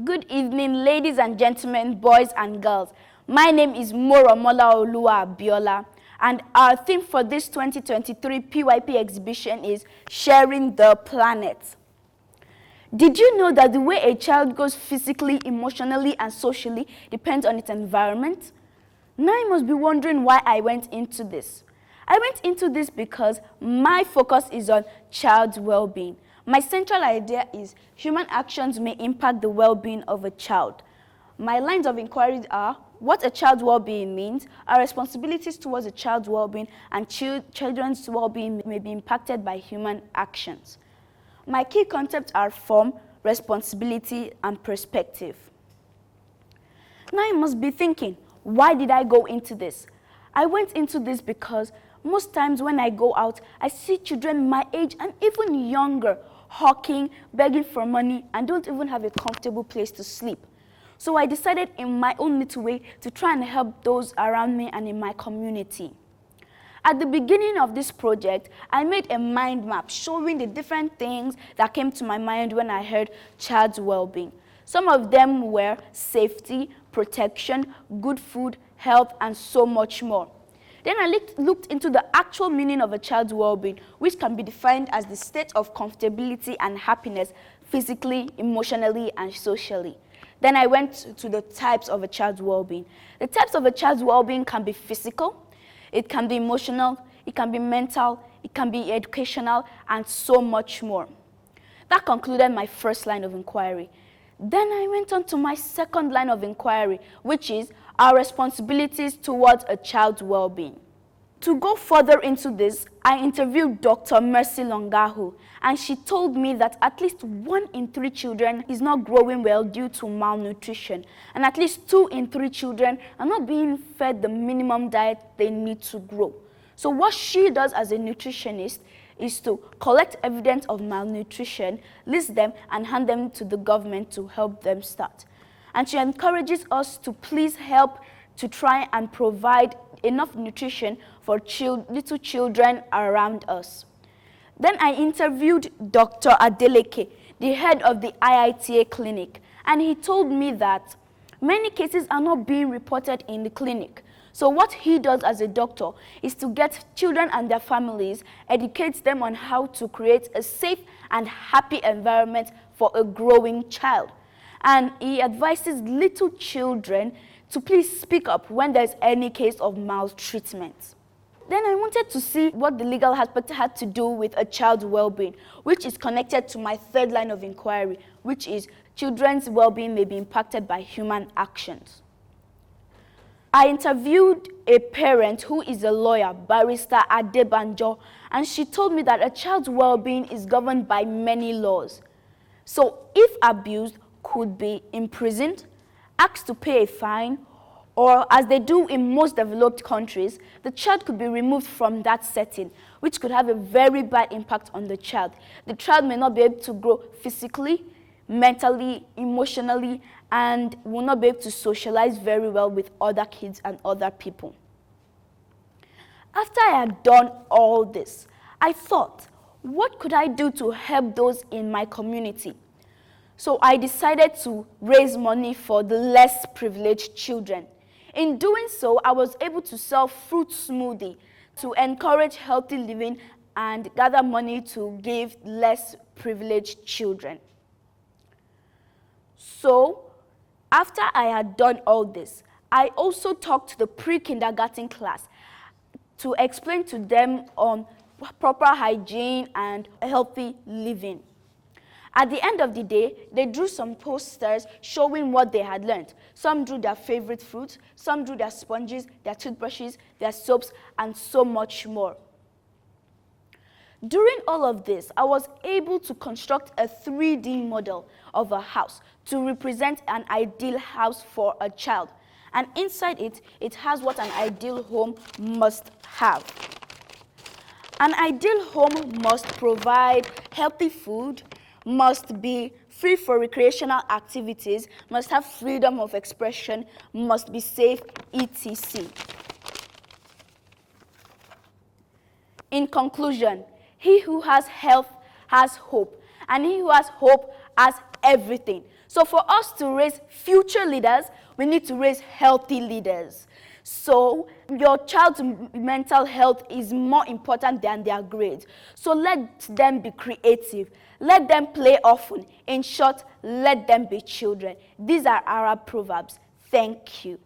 Good evening, ladies and gentlemen, boys and girls. My name is Moromola Olua Abiola, and our theme for this 2023 PYP exhibition is Sharing the Planet. Did you know that the way a child grows physically, emotionally, and socially depends on its environment? Now you must be wondering why I went into this. I went into this because my focus is on child's well-being. My central idea is human actions may impact the well-being of a child. My lines of inquiry are what a child's well-being means, our responsibilities towards a child's well-being, and children's well-being may be impacted by human actions. My key concepts are form, responsibility, and perspective. Now you must be thinking, why did I go into this? I went into this because most times when I go out, I see children my age and even younger hawking, begging for money, and don't even have a comfortable place to sleep. So I decided in my own little way to try and help those around me and in my community. At the beginning of this project, I made a mind map showing the different things that came to my mind when I heard child's well-being. Some of them were safety, protection, good food, health, and so much more. Then I looked into the actual meaning of a child's well-being, which can be defined as the state of comfortability and happiness physically, emotionally, and socially. Then I went to the types of a child's well-being. The types of a child's well-being can be physical, it can be emotional, it can be mental, it can be educational, and so much more. That concluded my first line of inquiry. Then I went on to my second line of inquiry, which is our responsibilities towards a child's well-being. To go further into this, I interviewed Dr. Mercy Longahu, and she told me that at least 1 in 3 children is not growing well due to malnutrition, and at least 2 in 3 children are not being fed the minimum diet they need to grow. So what she does as a nutritionist is to collect evidence of malnutrition, list them, and hand them to the government to help them start. And she encourages us to please help to try and provide enough nutrition for little children around us. Then I interviewed Dr. Adeleke, the head of the IITA clinic, and he told me that many cases are not being reported in the clinic. So what he does as a doctor is to get children and their families, educates them on how to create a safe and happy environment for a growing child. And he advises little children to please speak up when there's any case of maltreatment. Then I wanted to see what the legal aspect had to do with a child's well-being, which is connected to my third line of inquiry, which is children's well-being may be impacted by human actions. I interviewed a parent who is a lawyer, Barrister Adebanjo, and she told me that a child's well-being is governed by many laws. So if abused, could be imprisoned, asked to pay a fine, or as they do in most developed countries, the child could be removed from that setting, which could have a very bad impact on the child. The child may not be able to grow physically, mentally, emotionally, and will not be able to socialize very well with other kids and other people. After I had done all this, I thought, what could I do to help those in my community? So I decided to raise money for the less privileged children. In doing so, I was able to sell fruit smoothie to encourage healthy living and gather money to give less privileged children. So, after I had done all this, I also talked to the pre-kindergarten class to explain to them on proper hygiene and healthy living. At the end of the day, they drew some posters showing what they had learned. Some drew their favorite fruits, some drew their sponges, their toothbrushes, their soaps, and so much more. During all of this, I was able to construct a 3D model of a house to represent an ideal house for a child. And inside it, it has what an ideal home must have. An ideal home must provide healthy food, must be free for recreational activities, must have freedom of expression, must be safe, etc. In conclusion, he who has health has hope, and he who has hope as everything. So for us to raise future leaders, we need to raise healthy leaders. So your child's mental health is more important than their grades. So let them be creative. Let them play often. In short, let them be children. These are Arab proverbs. Thank you.